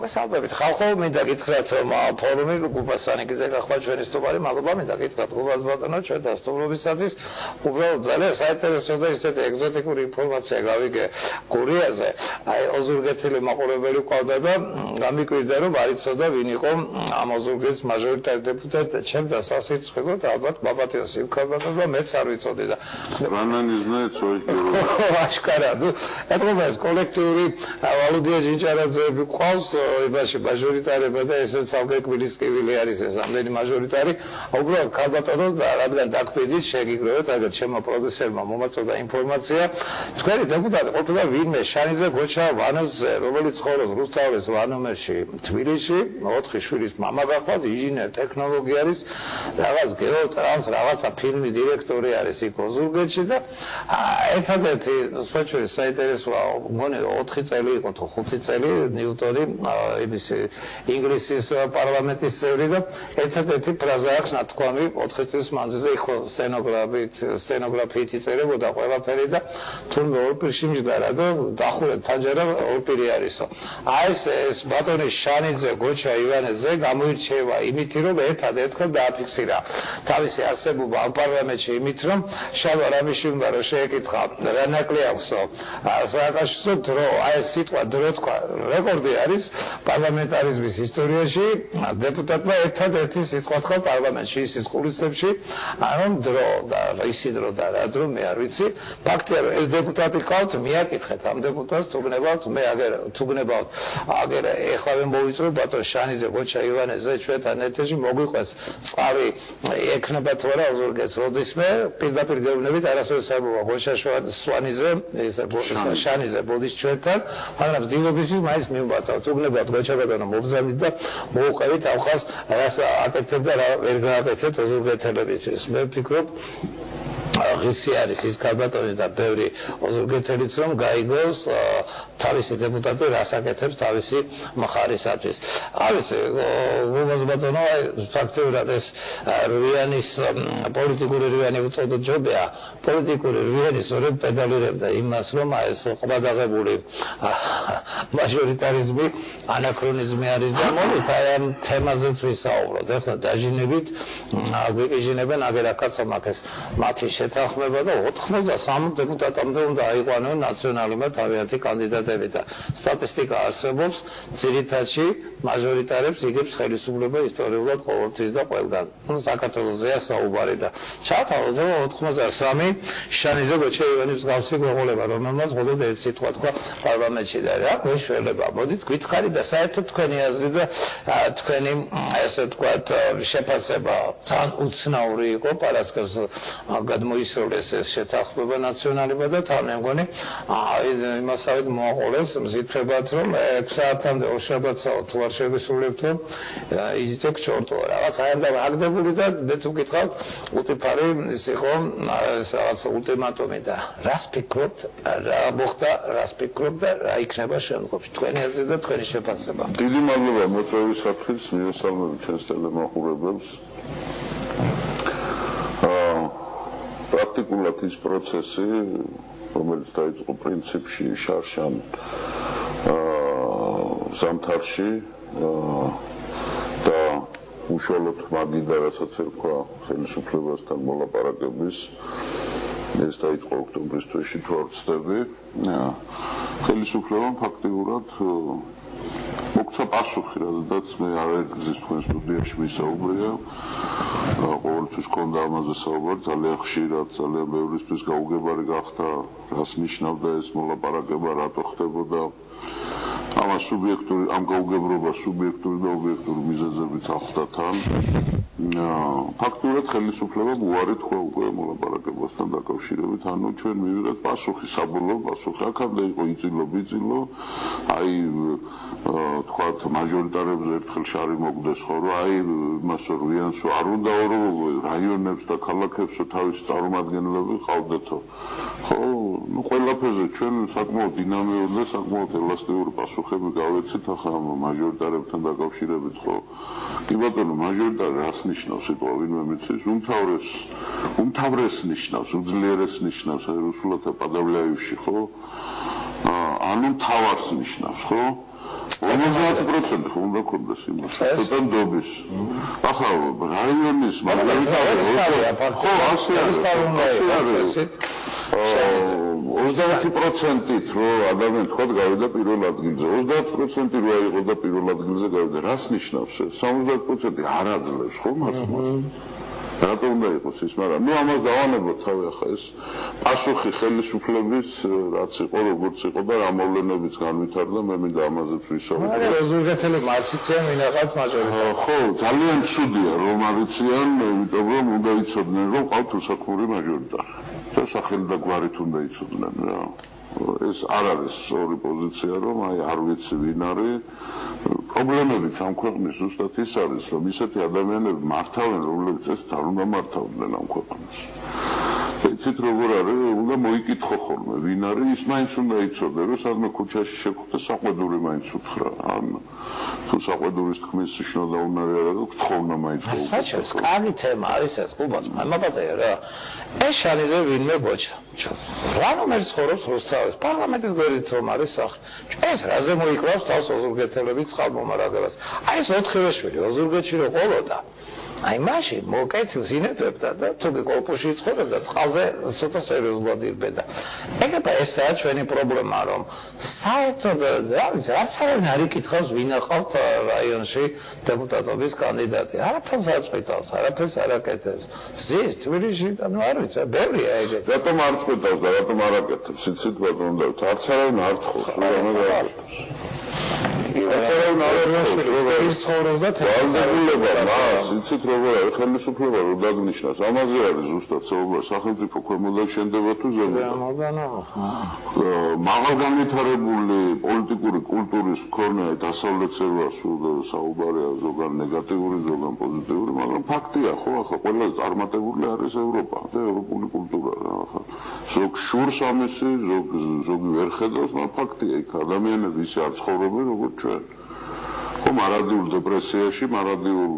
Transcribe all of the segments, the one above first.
მოგესალმებით. ხალხო, მინდა გითხრათ, რომ ფორუმი გუბას სანიკიძე გახლა ჩვენი სტუმარი, მადლობა, მინდა გითხრათ გუბას ბატონო, ჩვენთან სტუმრობისათვის. უბრალოდ ძალიან საინტერესო და ისეთი ეგზოტიკური ინფორმაცია გავიგე გურიაზე. აი, ოზურგეთილი მაყურებელი ყავდა და გამიკვირდა, რომ არ იცოდა ვინ იყო ამ ოზურგეთის მაჟორიტარი დეპუტატი. ჩემთან სასირცხვილოდ ალბათ ბაბათიოს იმქალბატონობა მეც არ ვიცოდი და რანანი знает своих героев. აშკარა, ну, ეთქობა ეს კოლექტიური ვალოდია ჯინჭარაძეები ყავს იმაში მაჟორიტარება და ესეც ალგე კვილისკივილი არის ეს ამდენი მაჟორიტარი. უბრალოდ ქალბატონო, რადგან დაგფიდით, შეგიგროვეთ, აგერ ჩემო პროდიუსერმა მომაწოდა ინფორმაცია. თქვენი დეპუტატი ყოფილა ვინმე შანიძე გოჩა ვანოზე, რომელიც ცხოვრობს რუსთაველის ვანომერში, თბილისში, 4 შვილის მამა გახლავთ, ინჟინერ ტექნოლოგი არის, რაღაც გეოტრანს, რაღაცა ფილმის დირექტორი არის იქ ოზურგეთში და ერთადერთი სპეციალური საინტერესოა, მგონი 4 წელი იყო თუ 5 წელი ნიუტონი იმის ინგლისის პარლამენტის წევრი და ერთადერთი ფრაზა აქვს ნათქვამი 4 წლის მანძილზე იყო სტენოგრაფიით იწერებოდა ყველაფერი და თურმე ორპირში მჯდარა და დახურეთ ფანჯარა ორპირი არისო. აი ეს ბატონი შანიძე გოჩა ივანეზე გამოირჩევა იმით, რომ ერთადერთხელ დააფიქსირა თავისი არსებობა ამ პარლამენტში იმით, რომ შალვა რამიშვილმა რო შეეკითხა რა ნაკლი აქვსო სააკაშვილო დრო, აი ეს სიტყვა დრო თქვა რეკორდი არის პარლამენტარიზმის ისტორიაში დეპუტატმა ერთადერთი სიტყვა თქვა პარლამენტში ისის კულისებში ანუ დრო და ისი დრო და რა დრო მე არ ვიცი ფაქტია რომ ეს დეპუტატი ყავთ მიაკითხეთ ამ დეპუტატს თუგნებავთ მე აგერ ეხლა მოვიწრო ბატონ შანიძე გოჩა ივანეზე ჩვენთან ეთერში მოგვიყვეს წყალი ექნება თუ არა ოზურგეთს როდისმე პირდაპირ გეუბნებით არასოდეს საუბარია გოჩა სვანიზე ეს შანიძე ბოდის ჩვენთან მაგრამ ვძილობისთვის მაინც მივმართავ თუგნებავთ გოჩა ბატონო მობზადით და მოვუყევით ამ ხალხს რას აკეთებ და რა ვერ გააკეთეთ ოზურგეთელებისთვის მე ვფიქრობ ღირსი არის ის ქალბატონი და ბევრი ოზურგეთელიც რომ გაიგოს თავისი დეპუტატი რას აკეთებს თავისი მხარისათვის. არის გუბას ბატონო ფაქტობრივად ეს რვიანის პოლიტიკური რვიანი უწოდო ჯობია პოლიტიკური რვიანი სწორედ პედალირებდა იმას რომ ეს ყბადაღებული მაჟორიტარიზმი ანაქრონიზმი არის და მოვით აი ამ თემაზეც ვისაუბროთ. ეხლა დაჟინებით გვიყიჟინებენ აგერ აკაცამაკეს მათი შეთანხმება და 83 დეპუტატამდე უნდა აიყვანონ ნაციონალურმა თავიანთი კანდიდატები და სტატისტიკა არსებობს ძირითადში მაჟორიტარებს იგებს ხელისუფლება ისტორიულად ყოველთვის და ყველგან. საქართველოსზეა საუბარი და ჩავთავაზ 83 შანიძე გოჩა ივანის მსგავსი გვეყოლება რომელმაც მხოლოდ ერთ სიტყვა თქვა პარლამენტში და რა გვეშველება მოდით გითხარი და საერთოდ თქვენი აზრი და თქვენი ესე თქვათ შეფასება თან უცნაური იყო პარასკევს გადმოისროლეს ეს შეთანხმება ნაციონალურმა და თან მე მგონი იმასავით მოაყოლეს მზითებად რომ 6 საათამდე ორშაბათსაო თუ არ შევისრულებთ რომ იზიდეთ ჩორტო რაღაც აი ამ აგდებული და მე თუ გითხავთ უტიფარი ის იყო რაღაც ულტიმატუმი და რას ფიქრობთ რა მოხდა რას ფიქრობთ და რა იქნება შემდგომში თქვენი აზრი და თქვენი შეფასება. დიდი მადლობა მოწვევისათვის მივესალმებით ჩვენს ტელემოყურებელს. პრაქტიკულად ის პროცესი რომელიც დაიწყო პრინციპში შარშან ზამთარში და უშუალოდ მაგიდა რასაც ერქვა ხელისუფლებასთან მოლაპარაკების ეს დაიწყო ოქტომბრის თვეში თუ არ ვცდები ხელისუფლებამ ფაქტიურად მოგცა პასუხი რადგან მე არეგზის თქვენ სტუდიაში ვისაუბრია ყოველთვის ქონდა ამაზე საუბარი ძალიან ხშირად ძალიან ბევრისთვის გაუგებარი გახდა რას ნიშნავდა ეს მოლაპარაკება რატო ხდებოდა ამას სუბიექტური ამ გაუგებრობას სუბიექტური და ობიექტური მიზეზებიც ახლდა თან ფაქტურად ხელისუფლებამ უარი თქვა უკვე მოლაპარაკებასთან დაკავშირებით ანუ ჩვენ მივიღეთ პასუხი საბოლოო პასუხი აქამდე იყო იწილო აი თქვათ მაჟორიტარებზე ერთხელ შარი მოგდეს ხო რომ აი იმას რვიანს არ უნდაო რომ რაიონებს და ქალაქებს თავის წარმომადგენლები ყავდეთო ხო ну ყველაფერზე ჩვენ საკმაოდ დინამიური და საკმაოდ ელასტიური პასუხები გავეცეთ ახლა მაჟორიტარებთან დაკავშირებით ხო კი ბატონო მაჟორიტარი რას ნიშნავს სიტყვა ვინმე მიცის უმთავრეს ნიშნავს უძლიერეს ნიშნავს აი რუსულად პადავლაევში ხო ანუ მთავარს ნიშნავს ხო 50% ხომ უნდა კონდეს იმას ცოტა ნდობის ახლა რაიონის მაგალითად ხო ასე არის 30%-ით რო ადამიანი თქვა გავიდა პირველ ადგილზე 30% რო აიღო და პირველ ადგილზე გავიდა რას ნიშნავს ეს 70% არ აძლევს ხო მას რატომ უნდა იყოს ის მაგრამ ნუ ამას დავანებოთ თავი ახლა ეს პასუხი ხელისუფლების რაც იყო როგორც იყო და რა მოვლენებიც განვითარდა მე მინდა ამაზეც ვისაუბროთ რეზულტატები მარციციან ვინაყავთ მაჟორიტარი ხო ძალიან ცუდია რომ არიციან იმიტომ რომ უნდა იცოდნენ რომ ყავთ უსაქმური მაჟორიტარი და სახელი და გვარით უნდა იცოდნენ რა ეს არ არის ორი პოზიცია რომ აი არ ვიცი ვინ არის პრობლემებიც ამ ქვეყნის ზუსტად ის არის რომ ისეთი ადამიანები მართავენ რომლებიც ეს არ უნდა მართავდნენ ამ ქვეყანას იცით როგორ არის უნდა მოიკითხო ხოლმე ვინ არის ის მაინც უნდა იცოდე რომ სადმე ქუჩაში შეხვდე საყვედური მაინც უთხრა ან თუ საყვედურის თქმის შინოდა უნარი არა და გთხოვნა მაინც საჩერს კარგი თემა არის ეს ყუბაც მამაპატია რა ეს შანიზე ვინმე გოჩა რა ნომერს ხორობს რუსთავის პარლამენტის გვერდით რომ არის სახლი ეს რაზე მოიკლავს თავს ოზურგეთელების წყალმომარაგებას აი ეს 4-ვე შვილი ოზურგეთში რო ყოლოდა აი მაშინ მოკეთილს ინებებდა და თუ კორპუსში იცხოვრებდა წყალზე ცოტა სერიოზულად ირბედა ეგება ესაა ჩვენი პრობლემა რომ საერთოდ არის რაც არავინ არ იკითხავს ვინ აყავთ რაიონში დეპუტატობის კანდიდატი არაფერს აწყვეტავს არაფერს არ აკეთებს ზის თბილისში და ნუ არ ვიცი ბევრია ეგეთი რატომ არ წყვეტავს და რატომ არ აკეთებს იცით ბატონო და არც არავინ არ თხოვს რომ აკეთებს არავინ არ ცხოვრობდა თვალდებულება მას იცით როგორ არის ხელისუფლება რომ დაგნიშნას ამაზე არის ზუსტად საუბარი სახელმწიფო ქვემოდაშენდება თუ ზემოდან მაღალ განვითარებული პოლიტიკური კულტურის მქონე დასავლეთ სერვასულ საუბარია ზოგან ნეგატიური ზოგან პოზიტიური მაგრამ ფაქტია ხო ახლა ყველა წარმატებული არის ევროპა და ევროპული კულტურა რა ახლა ზოგ შურს ამისი ზოგი ვერ ხედავს მაგრამ ფაქტია იქ ადამიანები ისე არ ცხოვრობენ როგორც ჩვენ ხო მარადიულ დეპრესიაში მარადიულ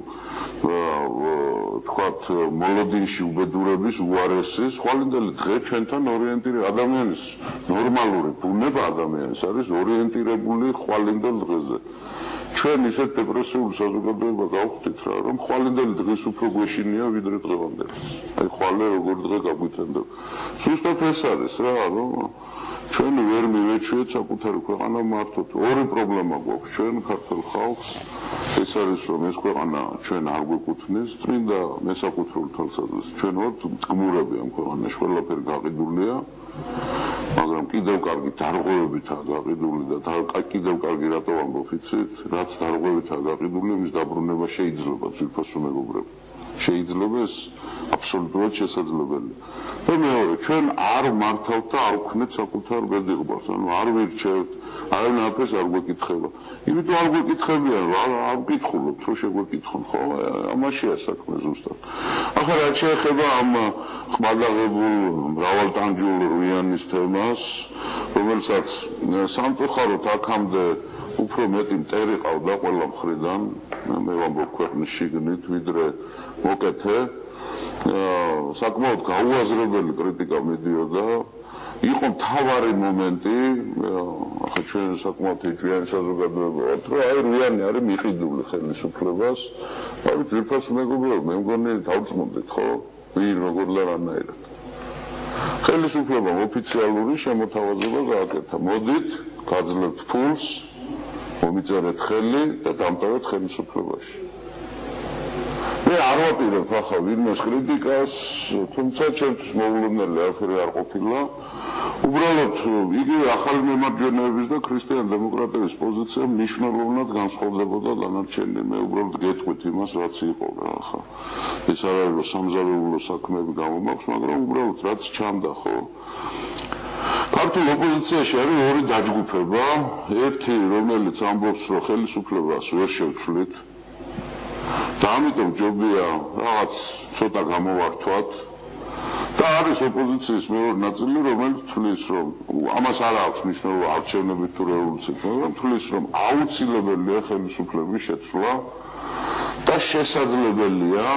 თქვათ მოლოდინში უბედურების უარესის ხვალინდელი დღე ჩვენთან ორიენტირებული ადამიანის ნორმალური ბუნება ადამიანის არის ორიენტირებული ხვალინდელ დღეზე ჩვენ ისეთ დეპრესიულ საზოგადოება გავხდით რა რომ ხვალინდელი დღეს უფრო გვეშინია ვიდრე დღევანდელის აი ხვალე როგორ დღე გაგვიტანდება ზუსტად ეს არის რა რომ ჩვენ ვერ მივეჩვიეთ საკუთარი ქვეყანა მართოთ ორი პრობლემა გვაქვს ჩვენ ქართულ ხალხს ეს არის რომ ეს ქვეყანა ჩვენ არ გვეკუთვნის წმინდა მესაკუთრეულ თვალსაზრისით ჩვენ ვართ მდგმურები ამ ქვეყანაში ყველაფერი გაყიდულია მაგრამ კიდევ კარგი დარღვევებითაა გაყიდული და კიდევ კარგი რატო ვამბობ იცით რაც დარღვევითაა გაყიდული იმის დაბრუნება შეიძლება ძვირფასო მეგობრებო შეიძლება ეს აბსოლუტურად შესაძლებელია. და მეორე, ჩვენ არ მართავთ და არ ვქნეთ საკუთარ ბედიღბას, ანუ არ ვირჩევთ, არავინ არაფერს არ გვეკითხება. იმიტომ არ გვეკითხებიან, არ ვკითხულობთ, რომ შეგვეკითხონ, ხო? ამაშია საქმე ზუსტად. ახლა რაც შეეხება ამ ხმადაღებულ მრავალტანჯულ რუიანის თემას, რომელსაც სამწუხაროდ აქამდე უფრო მეტი მტერი ყავდა ყველა მხრიდან, მე ვამბობ ქვეყნის შიგნით, ვიდრე მოკეთე. საკმაოდ გაუაზრებელი კრიტიკა მიდიოდა. იყო მთავარი მომენტი, ახლა ჩვენ საკმაოდ ეჭვიანი საზოგადოება ვართ, რომ აი რუიანი არის მიყიდული ხელისუფლებას. აი ძირფას მეგობრებო, მე მგონი დავწმუნდით, ხო? ვინ როგორ და რანაირად. ხელისუფლებამ ოფიციალური შემოთავაზება გააკეთა. მოდით, გაძლევთ ფულს, მომიწერეთ ხელი და დამტოვეთ ხელისუფლებაში. მე არ ვაპირებ ახლა ვინმეს კრიტიკას, თუმცა ჩემთვის მოულოდნელი არაფერი არ ყოფილა. უბრალოდ იგივე ახალი მემარჯვენეების და ქრისტიან-დემოკრატების პოზიცია მნიშვნელოვნად განსხვავდებოდა დანარჩენი. მე უბრალოდ გეტყვით იმას, რაც იყო რა ახლა. ეს არ არის რომ სამზარეულო საქმეები გამომაქვს, მაგრამ უბრალოდ რაც ჩანდა, ხო? ქართულ ოპოზიციაში არის ორი დაჯგუფება, ერთი რომელიც ამბობს, რომ ხელისუფლებას ვერ შევცვლით. და ამიტომ ჯობია რაღაც ცოტა გამოვართვათ და არის ოპოზიციის მეორე ნაწილი რომელიც თვლის რომ ამას არ აქვს მნიშვნელობა არჩევნებით თუ რევოლუციით მაგრამ თვლის რომ აუცილებელია ხელისუფლების შეცვლა და შესაძლებელია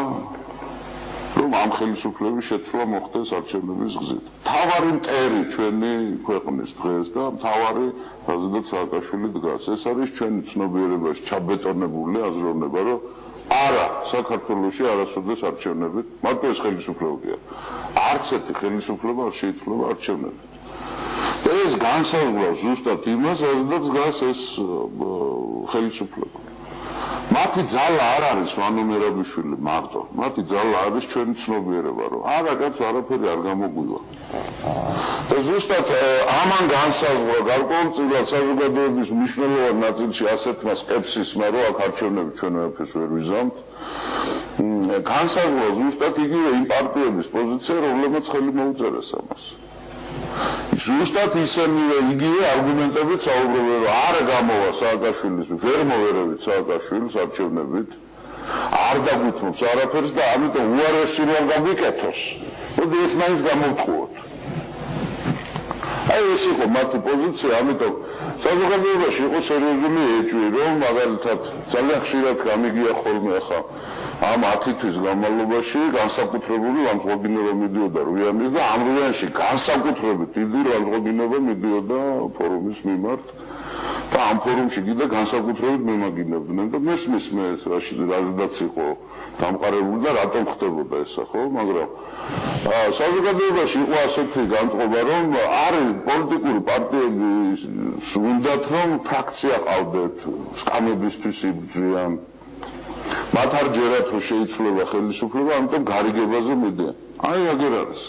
რომ ამ ხელისუფლების შეცვლა მოხდეს არჩევნების გზით. თავარი მტერი ჩვენი ქვეყნის დღეს და თავარი რაზედაც სააკაშვილი დგას. ეს არის ჩვენი ცნობიერებაში ჩაბეტონებული აზროვნება, რომ არა საქართველოში არასოდეს არჩევნებით, მარტო ეს ხელისუფლებია. არც ერთი ხელისუფლება არ შეიცვლება არჩევნებით. და ეს განსაზღვრავს ზუსტად იმას, რაზედაც დგას ეს ხელისუფლება. მათი ძალა არ არის ვანო მერაბიშვილი მარტო, მათი ძალა არის ჩვენი ცნობიერება, რომ არა კაცო არაფერი არ გამოგვივა. და ზუსტად ამან განსაზღვრა გარკვეულწილად საზოგადოების მნიშვნელოვან ნაწილში ასეთმა სკეპსისმა, რომ აქ არჩევნები ჩვენ ვერაფერს ვერ ვიზამთ. განსაზღვრა ზუსტად იგივე იმ პარტიების პოზიცია, რომლებმაც ხელი მოუწერეს ამას. ზუსტად ისინივე იგივე არგუმენტებით საუბრობენ, რომ არ გამოვა სააკაშვილის, ვერ მოვერევით სააკაშვილს არჩევნებით, არ დაგუთმობს არაფერს და ამიტომ უარესი რომ გაგვიკეთოს. მოდი ეს მაინც გამოვთხოვოთ. აი ეს იყო მათი პოზიცია, ამიტომ საზოგადოებაში იყო სერიოზული ეჭვი, რომ მაგალითად ძალიან ხშირად გამიგია ხოლმე ახლა ამ 10 თვის განმავლობაში განსაკუთრებული ლამძღვანელობა მიდიოდა რუიანის და ამ რუიანში განსაკუთრებით დიდი ლამძღვანელობა მიდიოდა ფორუმის მიმართ და ამ ფორუმში კიდე განსაკუთრებით მემაგინებდნენ და მესმის მე ეს რაზედაც იყო დამყარებული და რატომ ხდებოდა ესა ხო მაგრამ საზოგადოებაში იყო ასეთი განწყობა რომ არის პოლიტიკური პარტიები უნდათ რომ ფრაქცია ყავდეთ სკამებისთვის იბრძვიან მათ არ ჯერათ რომ შეიცვლება ხელისუფლება, ამიტომ გარიგებაზე მიდიან. აი აგერ არის.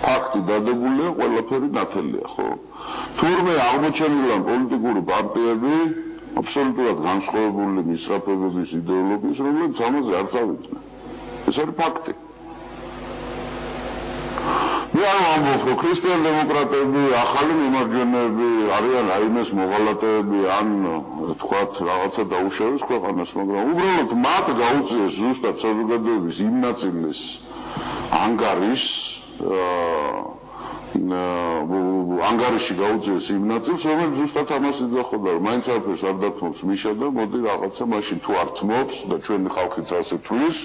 ფაქტი დადებულია, ყველაფერი ნათელია, ხო? თურმე აღმოჩენილია პოლიტიკური პარტიები აბსოლუტურად განსხვავებული მისწრაფებების იდეოლოგიის, რომლებიც ამაზე არ წავიდნენ. ეს არის ფაქტი. მე არ ვამბობ, რომ ქრისტიან დემოკრატები, ახალი მიმარჯვენეები არიან რაიმეს მოღალატეები, ან თქვათ რაღაცა დაუშავეს ქვეყანას, მაგრამ უბრალოდ მათ გაუწიეს ზუსტად საზოგადოების იმ ნაწილის ანგარიშს, ანგარიში გაუწიეს იმ ნაწილს, რომელიც ზუსტად ამას იძახოდა, რომ მაინც არაფერს არ დათმობს მიშა და მოდი რაღაცა მაშინ თუ არ თმობს და ჩვენი ხალხიც ასე თვლის,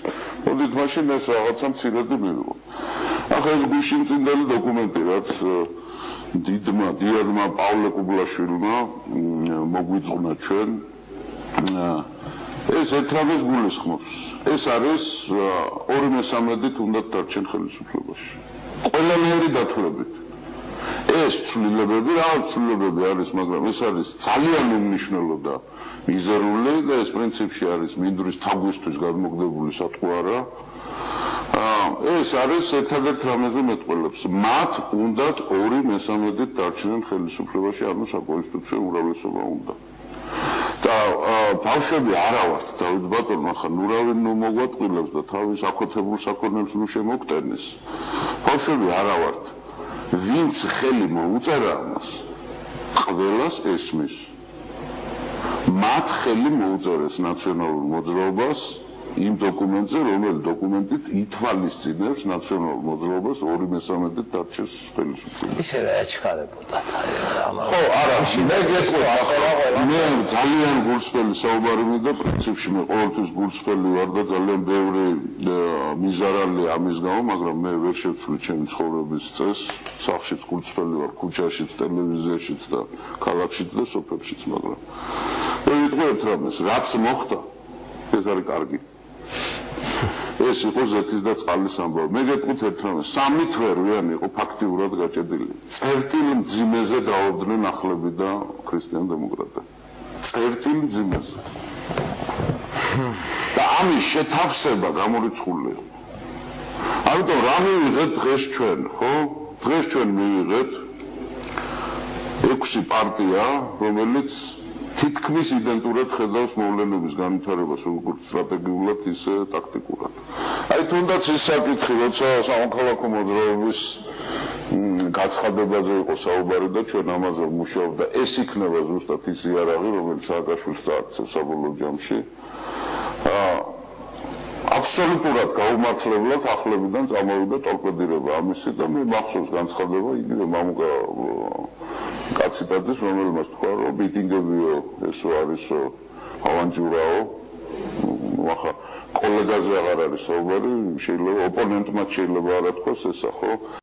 მოდით მაშინ ეს რაღაცა მცირედი მივიღოთ. ახლა ეს გუშინწინდელი დოკუმენტი, რაც დიადმა პავლე კუბლაშვილმა მოგვიძღვნა ჩვენ, ეს ერთრამეს გულისხმობს. ეს არის 2/3 უნდა დარჩენ ხელისუფლებაში. ყველანაირი დათვლებით. ეს ცვლილებები, რაღაც ცვლილებები არის, მაგრამ ეს არის ძალიან უმნიშვნელო და მიზერული და ეს პრინციპში არის მინდვრის თაგვისთვის გადმოგდებული სათქო არა. ეს არის ერთადერთ რამეზე მეტყველებს. მათ უნდათ 2/3 დარჩენენ ხელისუფლებაში, ანუ საკონსტიტუციო უმრავლესობა უნდა. და ბავშვები არა ვართ დავით ბატონო, ახლა ნურავი მოგვატყილებს და თავის აკოთებულ საქონელს შემოგტენის. ბავშვები არა ვართ. ვინც ხელი მოუწერა ამას, ყველას ესმის. მათ ხელი მოუწერეს ნაციონალურ მოძრაობას იმ დოკუმენტზე, რომელიც დოკუმენტიც ითვალისწინებს ნაციონალურ მოძრაობას 2/3 დარჩეს ხელისუფლება. ისე რა აჩქარებოდა. ხო, არა, მე ძალიან გულწრფელი საუბარი მინდა პრინციპში, მე ყოველთვის გულწრფელი ვარ და ძალიან ბევრი მიზარალი ამის გამო, მაგრამ მე ვერ შევცვლი ჩემი ცხოვრების წესს, სახლშიც გულწრფელი ვარ, ქუჩაშიც, ტელევიზიაშიც და ქალაქშიც და სოფელშიც, მაგრამ მე ვიტყვი ერთ რამეს, რაც მოხდა, ეს არის კარგი. ეს იყო ზეთის და წყალის ამბავი. მე გეტყვით ერთ რამეს, 3 თვე რუიანი იყო ფაქტიურად გაჭედილი. წერტილ მძიმეზე დაობდნენ ახლები და ქრისტიან დემოკრატები. წერტილ მძიმეზე. და ამის შეთავსება გამორიცხული იყო. ამიტომ რა მივიღეთ დღეს ჩვენ, ხო? დღეს ჩვენ მივიღეთ 6 პარტია, რომელიც თითქმის იდენტურად ხედავს მოვლენების განვითარებას როგორც სტრატეგიულად, ისე ტაქტიკურად. აი თუნდაც ის საკითხი, როცა სამოქალაქო მოძრაობის გაცხადებაზე იყო საუბარი და ჩვენ ამაზე ვმუშაობ და ეს იქნება ზუსტად ის იარაღი, რომელიც სააკაშვილს წააქცევს საბოლოო ჯამში. აბსოლუტურად გაუმართლებლად ახლებიდან წამოვიდა ტორპედირება ამისი და მე მახსოვს განცხადება იგივე მამუკა კაციტაძის, რომელმაც თქვა, რომ მიტინგებიო ესო არისო ავანჯურაო ახლა კოლეგაზე აღარ არის საუბარი, შეიძლება ოპონენტმა შეიძლება არ ათქოს ესა, ხო?